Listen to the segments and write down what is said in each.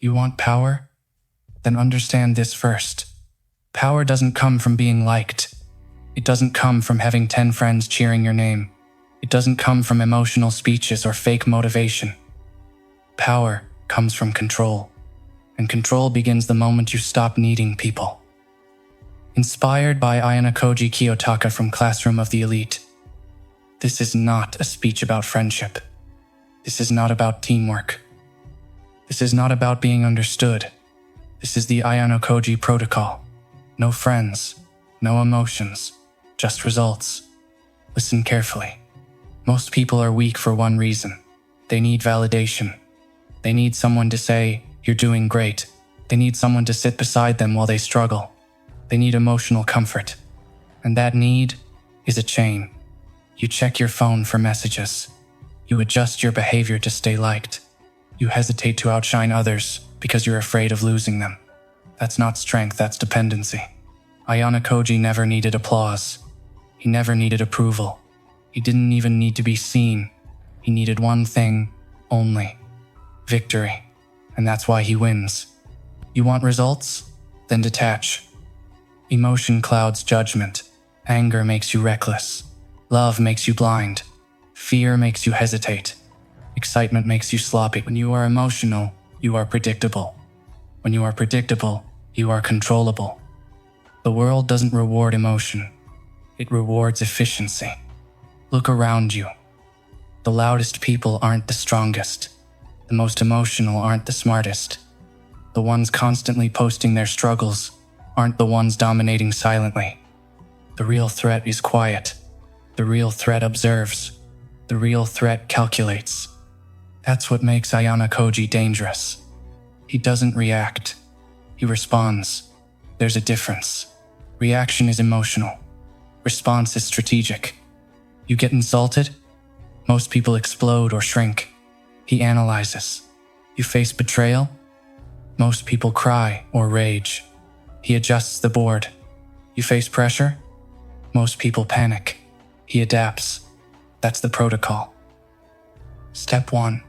You want power? Then understand this first. Power doesn't come from being liked. It doesn't come from having 10 friends cheering your name. It doesn't come from emotional speeches or fake motivation. Power comes from control, and control begins the moment you stop needing people. Inspired by Ayanokoji Kiyotaka from Classroom of the Elite. This is not a speech about friendship. This is not about teamwork. This is not about being understood. This is the Ayanokoji Protocol. No friends, no emotions, just results. Listen carefully. Most people are weak for one reason. They need validation. They need someone to say, "You're doing great." They need someone to sit beside them while they struggle. They need emotional comfort. And that need is a chain. You check your phone for messages. You adjust your behavior to stay liked. You hesitate to outshine others because you're afraid of losing them. That's not strength, that's dependency. Ayanokoji never needed applause. He never needed approval. He didn't even need to be seen. He needed one thing only: victory. And that's why he wins. You want results? Then detach. Emotion clouds judgment. Anger makes you reckless. Love makes you blind. Fear makes you hesitate. Excitement makes you sloppy. When you are emotional, you are predictable. When you are predictable, you are controllable. The world doesn't reward emotion. It rewards efficiency. Look around you. The loudest people aren't the strongest. The most emotional aren't the smartest. The ones constantly posting their struggles aren't the ones dominating silently. The real threat is quiet. The real threat observes. The real threat calculates. That's what makes Ayanokoji dangerous. He doesn't react. He responds. There's a difference. Reaction is emotional. Response is strategic. You get insulted? Most people explode or shrink. He analyzes. You face betrayal? Most people cry or rage. He adjusts the board. You face pressure? Most people panic. He adapts. That's the protocol. Step 1.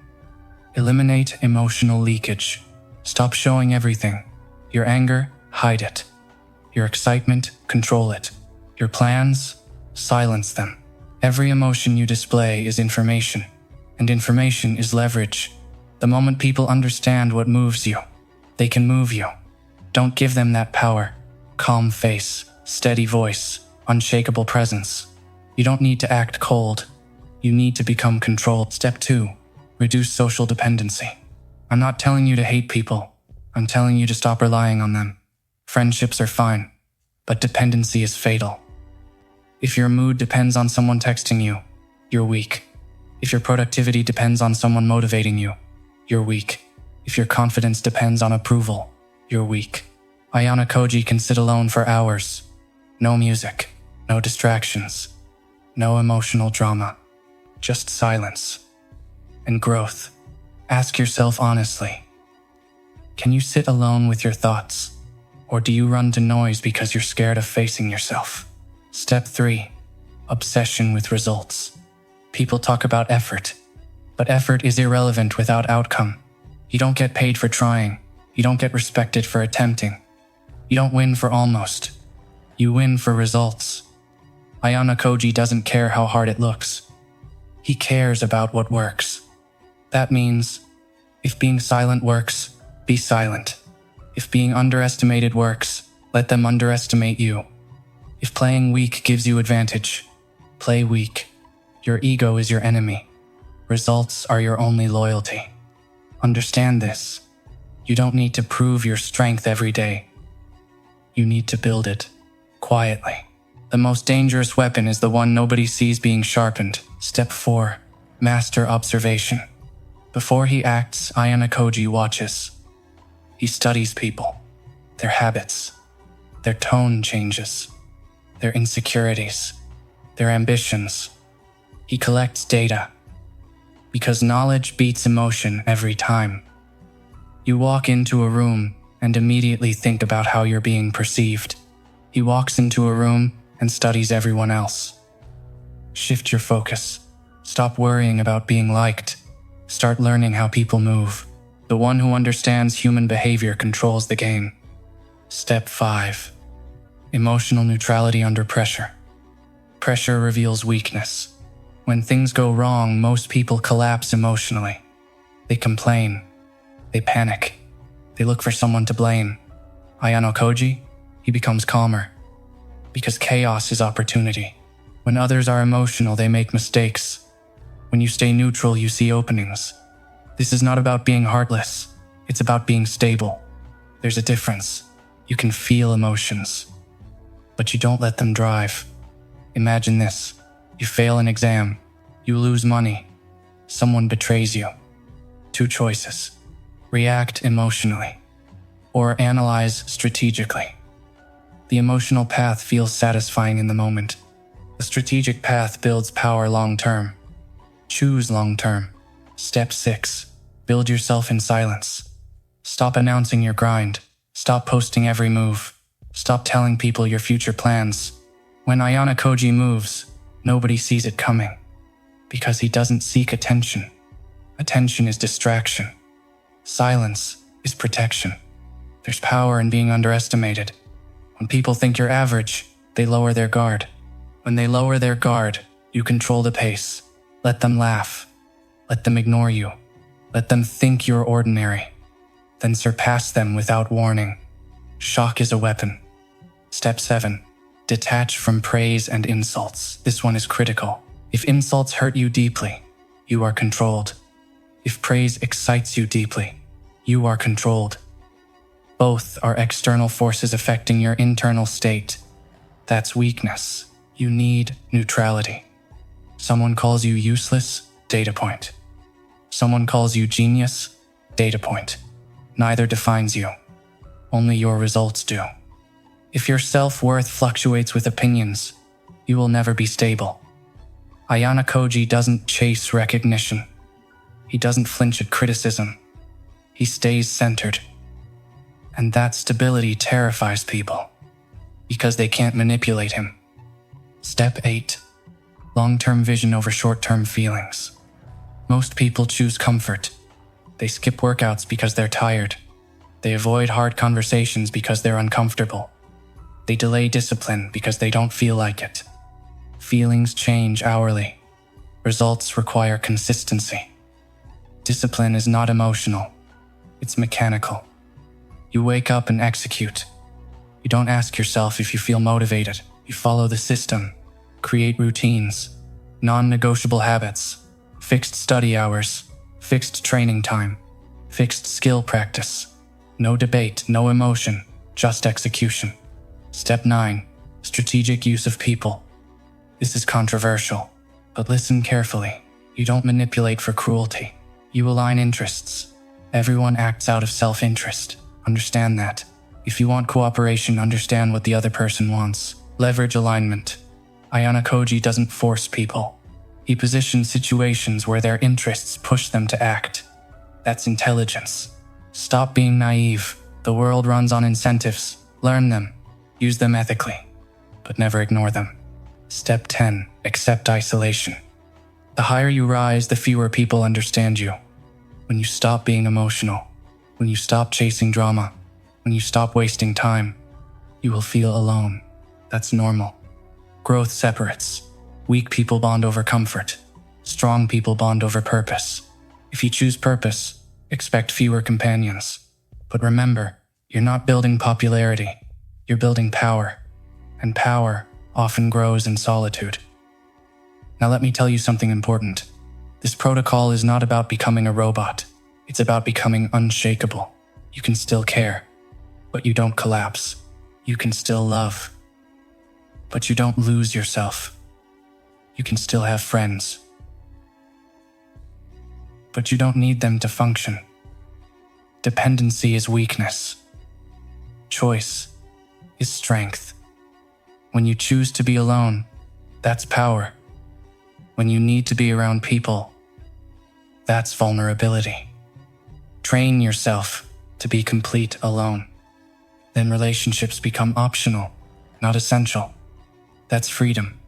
Eliminate emotional leakage. Stop showing everything. Your anger, hide it. Your excitement, control it. Your plans, silence them. Every emotion you display is information, and information is leverage. The moment people understand what moves you, they can move you. Don't give them that power. Calm face, steady voice, unshakable presence. You don't need to act cold. You need to become controlled. Step 2. Reduce social dependency. I'm not telling you to hate people. I'm telling you to stop relying on them. Friendships are fine, but dependency is fatal. If your mood depends on someone texting you, you're weak. If your productivity depends on someone motivating you, you're weak. If your confidence depends on approval, you're weak. Ayanokoji can sit alone for hours. No music, no distractions, no emotional drama, just silence and growth. Ask yourself honestly, can you sit alone with your thoughts? Or do you run to noise because you're scared of facing yourself? Step 3. Obsession with results. People talk about effort, but effort is irrelevant without outcome. You don't get paid for trying. You don't get respected for attempting. You don't win for almost. You win for results. Ayanokoji doesn't care how hard it looks. He cares about what works. That means, if being silent works, be silent. If being underestimated works, let them underestimate you. If playing weak gives you advantage, play weak. Your ego is your enemy. Results are your only loyalty. Understand this. You don't need to prove your strength every day. You need to build it, quietly. The most dangerous weapon is the one nobody sees being sharpened. Step 4. Master observation. Before he acts, Ayanokoji watches. He studies people, their habits, their tone changes, their insecurities, their ambitions. He collects data, because knowledge beats emotion every time. You walk into a room and immediately think about how you're being perceived. He walks into a room and studies everyone else. Shift your focus. Stop worrying about being liked. Start learning how people move. The one who understands human behavior controls the game. Step 5. Emotional neutrality under pressure. Pressure reveals weakness. When things go wrong, most people collapse emotionally. They complain. They panic. They look for someone to blame. Ayanokoji, he becomes calmer. Because chaos is opportunity. When others are emotional, they make mistakes. When you stay neutral, you see openings. This is not about being heartless. It's about being stable. There's a difference. You can feel emotions, but you don't let them drive. Imagine this. You fail an exam. You lose money. Someone betrays you. 2 choices. React emotionally or analyze strategically. The emotional path feels satisfying in the moment. The strategic path builds power long-term. Choose long-term. Step 6. Build yourself in silence. Stop announcing your grind. Stop posting every move. Stop telling people your future plans. When Ayanokoji moves, nobody sees it coming. Because he doesn't seek attention. Attention is distraction. Silence is protection. There's power in being underestimated. When people think you're average, they lower their guard. When they lower their guard, you control the pace. Let them laugh. Let them ignore you. Let them think you're ordinary. Then surpass them without warning. Shock is a weapon. Step 7. Detach from praise and insults. This one is critical. If insults hurt you deeply, you are controlled. If praise excites you deeply, you are controlled. Both are external forces affecting your internal state. That's weakness. You need neutrality. Someone calls you useless, data point. Someone calls you genius, data point. Neither defines you. Only your results do. If your self-worth fluctuates with opinions, you will never be stable. Ayanokoji doesn't chase recognition. He doesn't flinch at criticism. He stays centered. And that stability terrifies people, because they can't manipulate him. Step 8. Long-term vision over short-term feelings. Most people choose comfort. They skip workouts because they're tired. They avoid hard conversations because they're uncomfortable. They delay discipline because they don't feel like it. Feelings change hourly. Results require consistency. Discipline is not emotional. It's mechanical. You wake up and execute. You don't ask yourself if you feel motivated. You follow the system. Create routines. Non-negotiable habits. Fixed study hours. Fixed training time. Fixed skill practice. No debate, no emotion, just execution. Step 9. Strategic use of people. This is controversial, but listen carefully. You don't manipulate for cruelty. You align interests. Everyone acts out of self-interest. Understand that. If you want cooperation, understand what the other person wants. Leverage alignment. Ayanokoji doesn't force people. He positions situations where their interests push them to act. That's intelligence. Stop being naive. The world runs on incentives. Learn them. Use them ethically. But never ignore them. Step 10. Accept isolation. The higher you rise, the fewer people understand you. When you stop being emotional, when you stop chasing drama, when you stop wasting time, you will feel alone. That's normal. Growth separates. Weak people bond over comfort. Strong people bond over purpose. If you choose purpose, expect fewer companions. But remember, you're not building popularity. You're building power. And power often grows in solitude. Now let me tell you something important. This protocol is not about becoming a robot. It's about becoming unshakable. You can still care, but you don't collapse. You can still love, but you don't lose yourself. You can still have friends, but you don't need them to function. Dependency is weakness. Choice is strength. When you choose to be alone, that's power. When you need to be around people, that's vulnerability. Train yourself to be complete alone. Then relationships become optional, not essential. That's freedom.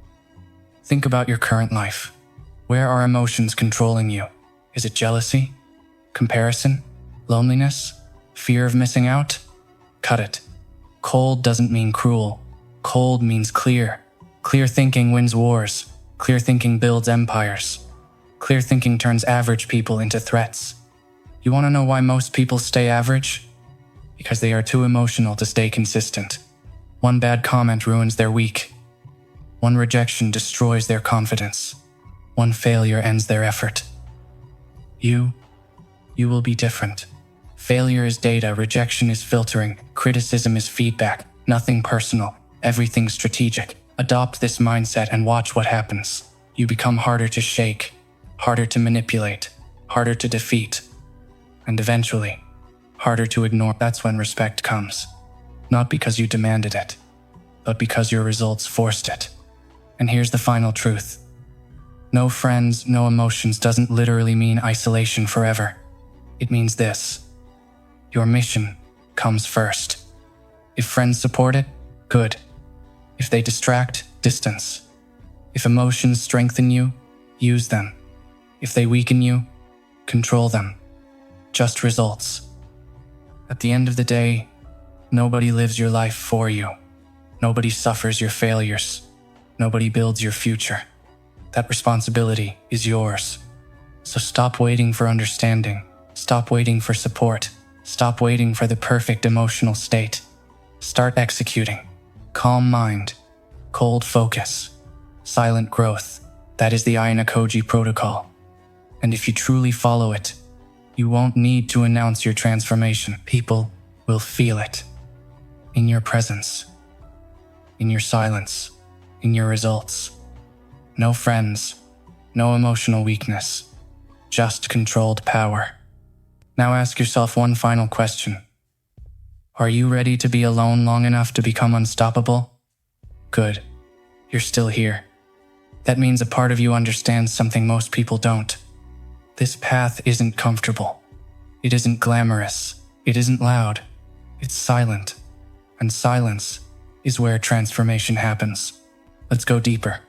Think about your current life. Where are emotions controlling you? Is it jealousy? Comparison? Loneliness? Fear of missing out? Cut it. Cold doesn't mean cruel. Cold means clear. Clear thinking wins wars. Clear thinking builds empires. Clear thinking turns average people into threats. You want to know why most people stay average? Because they are too emotional to stay consistent. One bad comment ruins their week. One rejection destroys their confidence. One failure ends their effort. You will be different. Failure is data, rejection is filtering, criticism is feedback, nothing personal, everything strategic. Adopt this mindset and watch what happens. You become harder to shake, harder to manipulate, harder to defeat, and eventually, harder to ignore. That's when respect comes. Not because you demanded it, but because your results forced it. And here's the final truth. No friends, no emotions doesn't literally mean isolation forever. It means this. Your mission comes first. If friends support it, good. If they distract, distance. If emotions strengthen you, use them. If they weaken you, control them. Just results. At the end of the day, nobody lives your life for you. Nobody suffers your failures. Nobody builds your future. That responsibility is yours. So stop waiting for understanding. Stop waiting for support. Stop waiting for the perfect emotional state. Start executing. Calm mind. Cold focus. Silent growth. That is the Ayanokoji protocol. And if you truly follow it, you won't need to announce your transformation. People will feel it. In your presence. In your silence. In your results. No friends. No emotional weakness. Just controlled power. Now ask yourself one final question. Are you ready to be alone long enough to become unstoppable? Good. You're still here. That means a part of you understands something most people don't. This path isn't comfortable. It isn't glamorous. It isn't loud. It's silent. And silence is where transformation happens. Let's go deeper.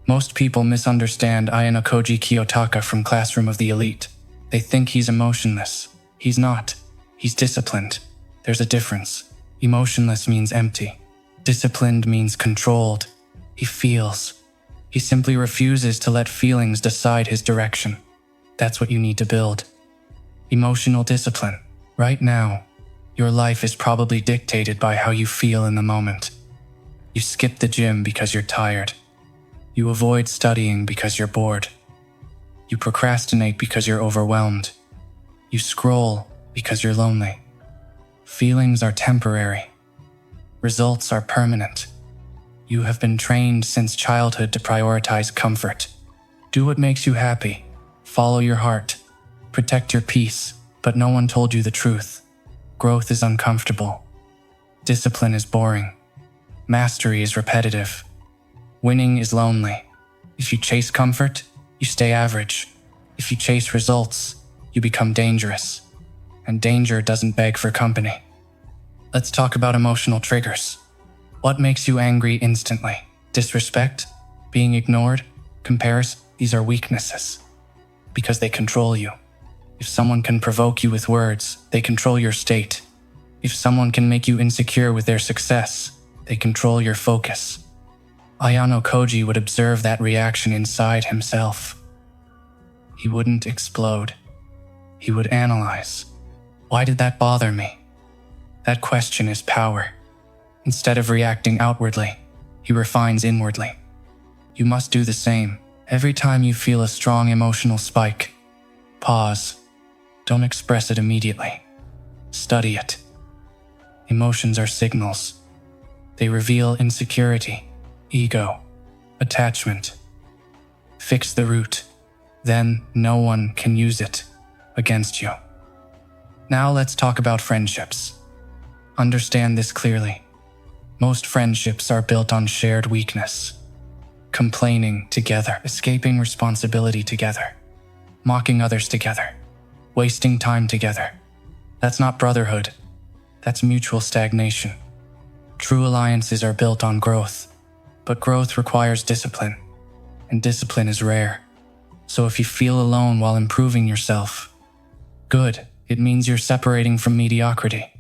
Most people misunderstand Ayanokoji Kiyotaka from Classroom of the Elite. They think he's emotionless. He's not. He's disciplined. There's a difference. Emotionless means empty. Disciplined means controlled. He feels. He simply refuses to let feelings decide his direction. That's what you need to build. Emotional discipline. Right now, your life is probably dictated by how you feel in the moment. You skip the gym because you're tired. You avoid studying because you're bored. You procrastinate because you're overwhelmed. You scroll because you're lonely. Feelings are temporary. Results are permanent. You have been trained since childhood to prioritize comfort. Do what makes you happy. Follow your heart. Protect your peace, but no one told you the truth. Growth is uncomfortable. Discipline is boring. Mastery is repetitive. Winning is lonely. If you chase comfort, you stay average. If you chase results, you become dangerous. And danger doesn't beg for company. Let's talk about emotional triggers. What makes you angry instantly? Disrespect? Being ignored? Comparison? These are weaknesses. Because they control you. If someone can provoke you with words, they control your state. If someone can make you insecure with their success, they control your focus. Ayanokoji would observe that reaction inside himself. He wouldn't explode. He would analyze. Why did that bother me? That question is power. Instead of reacting outwardly, he refines inwardly. You must do the same. Every time you feel a strong emotional spike, pause. Don't express it immediately. Study it. Emotions are signals. They reveal insecurity, ego, attachment. Fix the root. Then no one can use it against you. Now let's talk about friendships. Understand this clearly. Most friendships are built on shared weakness. Complaining together, escaping responsibility together, mocking others together, wasting time together. That's not brotherhood. That's mutual stagnation. True alliances are built on growth, but growth requires discipline, and discipline is rare. So if you feel alone while improving yourself, good. It means you're separating from mediocrity.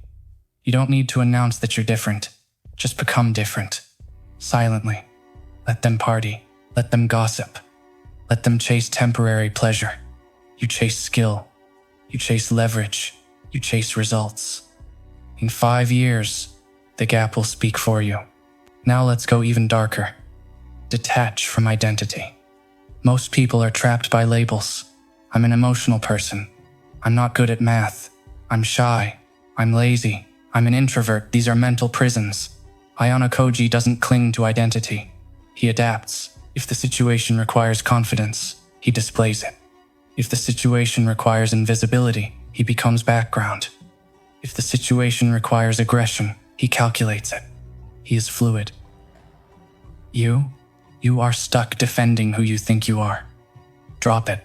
You don't need to announce that you're different. Just become different. Silently. Let them party. Let them gossip. Let them chase temporary pleasure. You chase skill. You chase leverage. You chase results. In 5 years, the gap will speak for you. Now let's go even darker. Detach from identity. Most people are trapped by labels. I'm an emotional person. I'm not good at math. I'm shy. I'm lazy. I'm an introvert. These are mental prisons. Ayanokoji doesn't cling to identity. He adapts. If the situation requires confidence, he displays it. If the situation requires invisibility, he becomes background. If the situation requires aggression, he calculates it. He is fluid. You are stuck defending who you think you are. Drop it.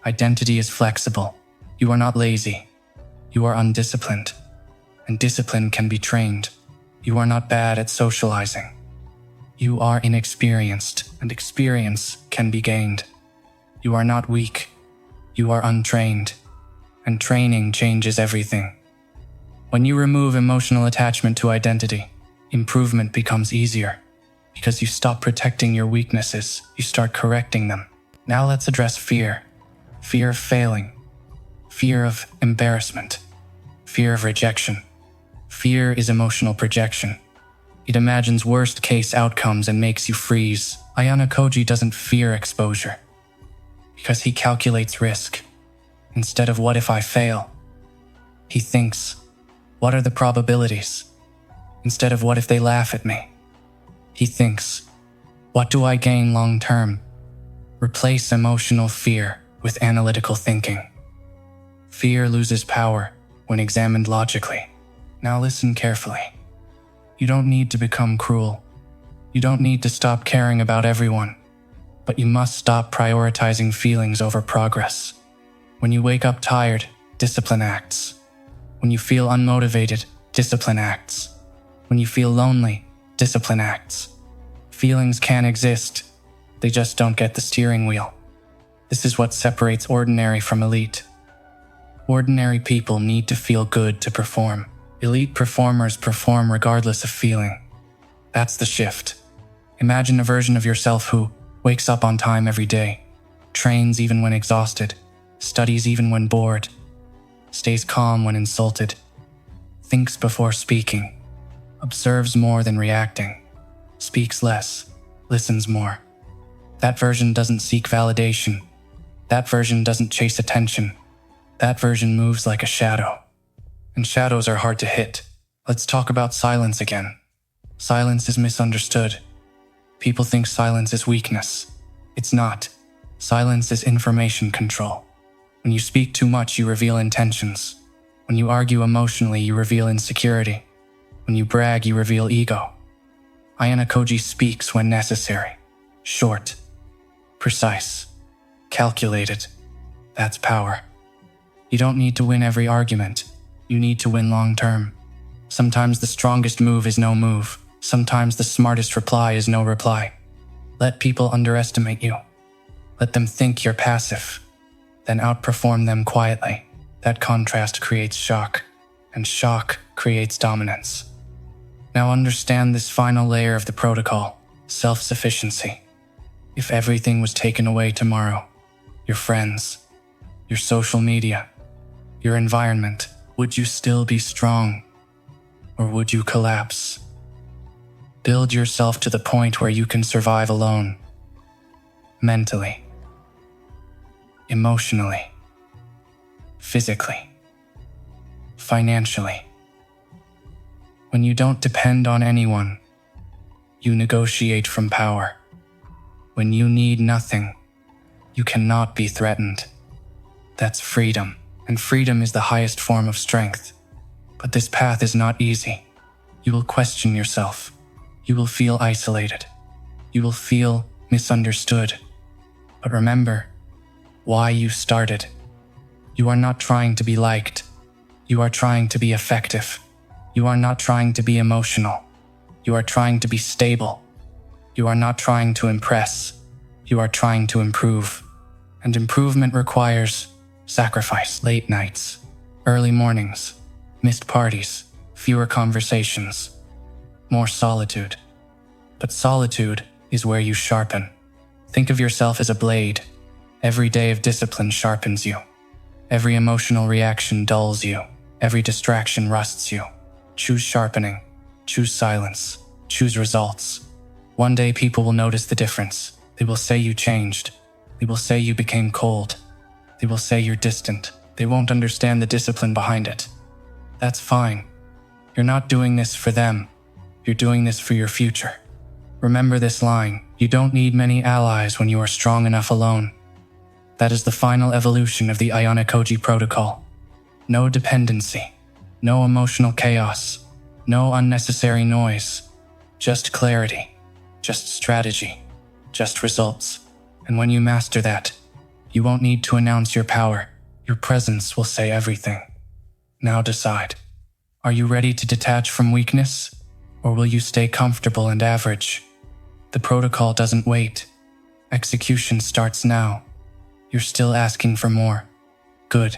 Identity is flexible. You are not lazy. You are undisciplined. And discipline can be trained. You are not bad at socializing. You are inexperienced, and experience can be gained. You are not weak. You are untrained. And training changes everything. When you remove emotional attachment to identity, improvement becomes easier. Because you stop protecting your weaknesses, you start correcting them. Now let's address fear. Fear of failing. Fear of embarrassment. Fear of rejection. Fear is emotional projection. It imagines worst-case outcomes and makes you freeze. Ayanokoji doesn't fear exposure, because he calculates risk. Instead of what if I fail, he thinks, what are the probabilities? Instead of what if they laugh at me, he thinks, what do I gain long-term? Replace emotional fear with analytical thinking. Fear loses power when examined logically. Now listen carefully. You don't need to become cruel. You don't need to stop caring about everyone. But you must stop prioritizing feelings over progress. When you wake up tired, discipline acts. When you feel unmotivated, discipline acts. When you feel lonely, discipline acts. Feelings can exist. They just don't get the steering wheel. This is what separates ordinary from elite. Ordinary people need to feel good to perform. Elite performers perform regardless of feeling. That's the shift. Imagine a version of yourself who wakes up on time every day, trains even when exhausted, studies even when bored, stays calm when insulted, thinks before speaking, observes more than reacting, speaks less, listens more. That version doesn't seek validation. That version doesn't chase attention. That version moves like a shadow. And shadows are hard to hit. Let's talk about silence again. Silence is misunderstood. People think silence is weakness. It's not. Silence is information control. When you speak too much, you reveal intentions. When you argue emotionally, you reveal insecurity. When you brag, you reveal ego. Ayanokoji speaks when necessary. Short. Precise. Calculated. That's power. You don't need to win every argument. You need to win long-term. Sometimes the strongest move is no move. Sometimes the smartest reply is no reply. Let people underestimate you. Let them think you're passive. Then outperform them quietly. That contrast creates shock, and shock creates dominance. Now understand this final layer of the protocol, self-sufficiency. If everything was taken away tomorrow, your friends, your social media, your environment, would you still be strong? Or would you collapse? Build yourself to the point where you can survive alone. Mentally. Emotionally. Physically. Financially. When you don't depend on anyone, you negotiate from power. When you need nothing, you cannot be threatened. That's freedom. And freedom is the highest form of strength. But this path is not easy. You will question yourself. You will feel isolated. You will feel misunderstood. But remember why you started. You are not trying to be liked. You are trying to be effective. You are not trying to be emotional. You are trying to be stable. You are not trying to impress. You are trying to improve. And improvement requires sacrifice, late nights, Early mornings, missed parties, fewer conversations, more solitude. But solitude is where you sharpen. Think of yourself as a blade. Every day of discipline sharpens you. Every emotional reaction dulls you. Every distraction rusts you. Choose sharpening. Choose silence. Choose results. One day people will notice the difference. They will say you changed. They will say you became cold. They will say you're distant. They won't understand the discipline behind it. That's fine. You're not doing this for them. You're doing this for your future. Remember this line: you don't need many allies when you are strong enough alone. That is the final evolution of the Ayanokoji Protocol. No dependency. No emotional chaos. No unnecessary noise. Just clarity. Just strategy. Just results. And when you master that, you won't need to announce your power. Your presence will say everything. Now decide. Are you ready to detach from weakness? Or will you stay comfortable and average? The protocol doesn't wait. Execution starts now. You're still asking for more. Good.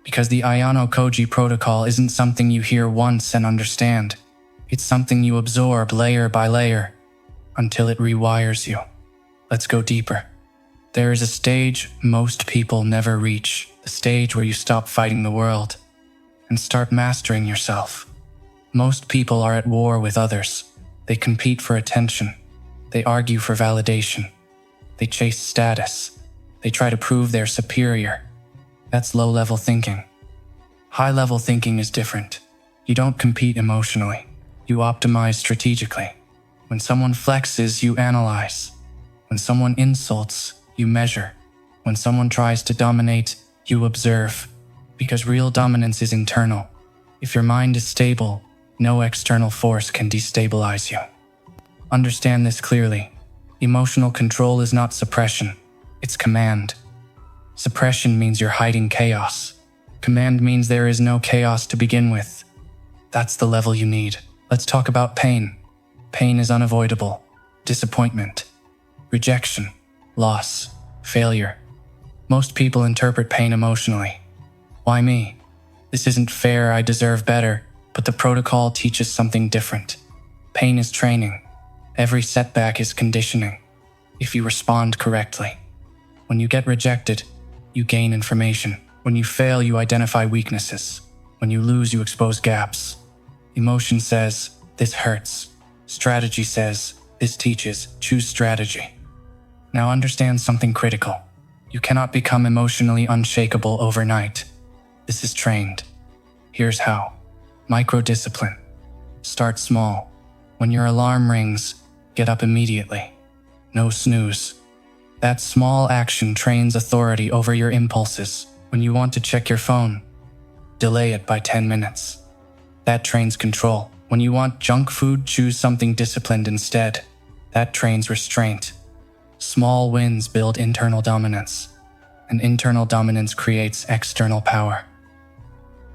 Because the Ayanokoji Protocol isn't something you hear once and understand. It's something you absorb layer by layer, until it rewires you. Let's go deeper. There is a stage most people never reach, the stage where you stop fighting the world and start mastering yourself. Most people are at war with others. They compete for attention. They argue for validation. They chase status. They try to prove they're superior. That's low-level thinking. High-level thinking is different. You don't compete emotionally. You optimize strategically. When someone flexes, you analyze. When someone insults, you measure. When someone tries to dominate, you observe. Because real dominance is internal. If your mind is stable, no external force can destabilize you. Understand this clearly. Emotional control is not suppression. It's command. Suppression means you're hiding chaos. Command means there is no chaos to begin with. That's the level you need. Let's talk about pain. Pain is unavoidable. Disappointment, rejection, loss, failure. Most people interpret pain emotionally. Why me? This isn't fair, I deserve better. But the protocol teaches something different. Pain is training. Every setback is conditioning, if you respond correctly. When you get rejected, you gain information. When you fail, you identify weaknesses. When you lose, you expose gaps. Emotion says, this hurts. Strategy says, this teaches. Choose strategy. Now understand something critical. You cannot become emotionally unshakable overnight. This is trained. Here's how. Micro-discipline. Start small. When your alarm rings, get up immediately. No snooze. That small action trains authority over your impulses. When you want to check your phone, delay it by 10 minutes. That trains control. When you want junk food, choose something disciplined instead. That trains restraint. Small wins build internal dominance, and internal dominance creates external power.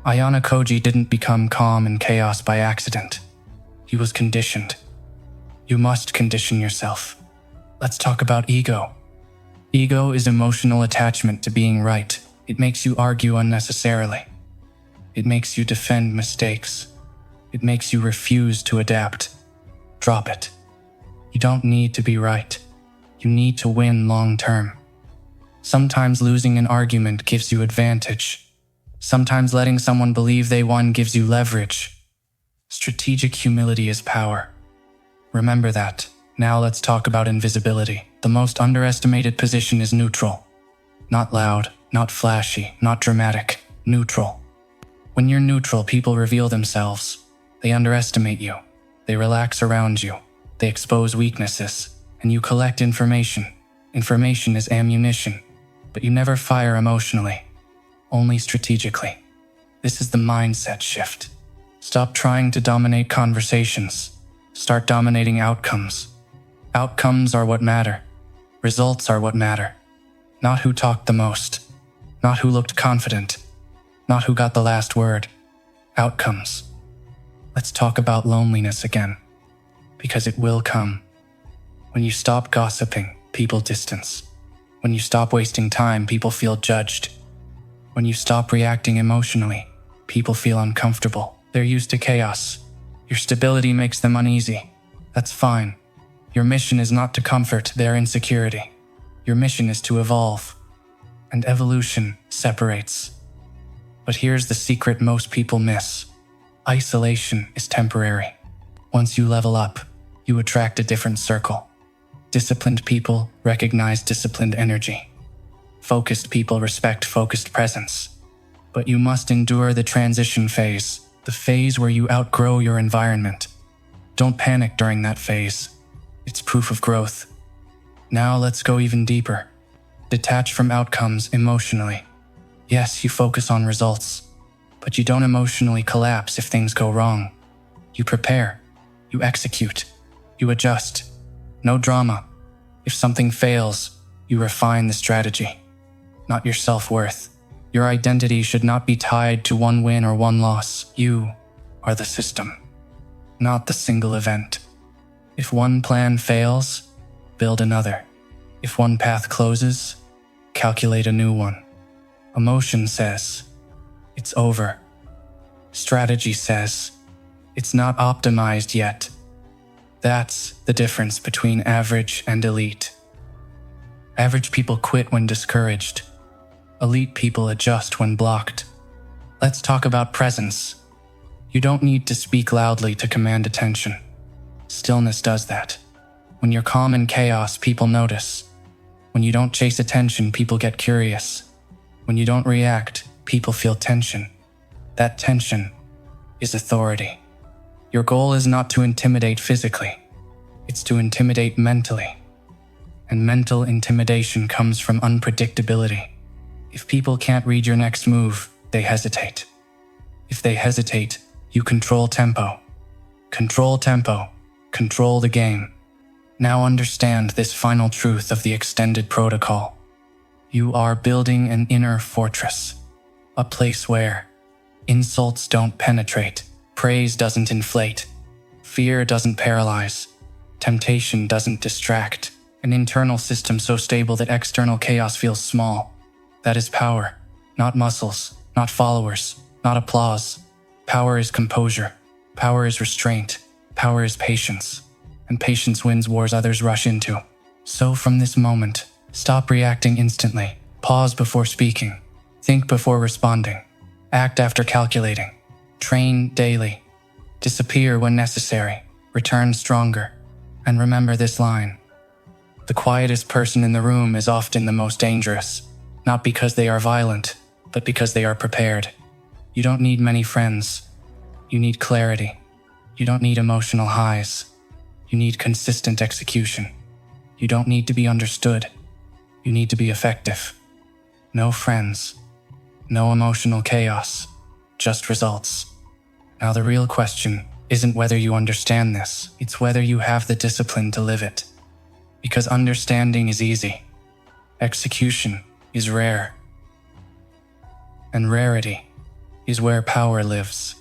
Ayanokoji didn't become calm in chaos by accident. He was conditioned. You must condition yourself. Let's talk about ego. Ego is emotional attachment to being right. It makes you argue unnecessarily. It makes you defend mistakes. It makes you refuse to adapt. Drop it. You don't need to be right. You need to win long term. Sometimes losing an argument gives you advantage. Sometimes letting someone believe they won gives you leverage. Strategic humility is power. Remember that. Now let's talk about invisibility. The most underestimated position is neutral. Not loud, not flashy, not dramatic. Neutral. When you're neutral, people reveal themselves. They underestimate you. They relax around you. They expose weaknesses. And you collect information. Information is ammunition. But you never fire emotionally. Only strategically. This is the mindset shift. Stop trying to dominate conversations. Start dominating outcomes. Outcomes are what matter. Results are what matter. Not who talked the most. Not who looked confident. Not who got the last word. Outcomes. Let's talk about loneliness again. Because it will come. When you stop gossiping, people distance. When you stop wasting time, people feel judged. When you stop reacting emotionally, People feel uncomfortable. They're used to chaos. Your stability makes them uneasy. That's fine. Your mission is not to comfort their insecurity. Your mission is to evolve. And evolution separates. But here's the secret most people miss. Isolation is temporary. Once you level up, you attract a different circle. Disciplined people recognize disciplined energy. Focused people respect focused presence. But you must endure the transition phase, the phase where you outgrow your environment. Don't panic during that phase. It's proof of growth. Now let's go even deeper. Detach from outcomes emotionally. Yes, you focus on results, but you don't emotionally collapse if things go wrong. You prepare. You execute. You adjust. No drama. If something fails, you refine the strategy, not your self-worth. Your identity should not be tied to one win or one loss. You are the system, not the single event. If one plan fails, build another. If one path closes, calculate a new one. Emotion says, it's over. Strategy says, it's not optimized yet. That's the difference between average and elite. Average people quit when discouraged. Elite people adjust when blocked. Let's talk about presence. You don't need to speak loudly to command attention. Stillness does that. When you're calm in chaos, people notice. When you don't chase attention, people get curious. When you don't react, people feel tension. That tension is authority. Your goal is not to intimidate physically. It's to intimidate mentally. And mental intimidation comes from unpredictability. If people can't read your next move, they hesitate. If they hesitate, you control tempo. Control tempo. Control the game. Now understand this final truth of the extended protocol. You are building an inner fortress. A place where insults don't penetrate. Praise doesn't inflate. Fear doesn't paralyze. Temptation doesn't distract. An internal system so stable that external chaos feels small. That is power. Not muscles. Not followers. Not applause. Power is composure. Power is restraint. Power is patience. And patience wins wars others rush into. So from this moment, stop reacting instantly. Pause before speaking. Think before responding. Act after calculating. Train daily. Disappear when necessary. Return stronger. And remember this line. The quietest person in the room is often the most dangerous. Not because they are violent, but because they are prepared. You don't need many friends. You need clarity. You don't need emotional highs. You need consistent execution. You don't need to be understood. You need to be effective. No friends. No emotional chaos. Just results. Now the real question isn't whether you understand this, it's whether you have the discipline to live it. Because understanding is easy. Execution is rare. And rarity is where power lives.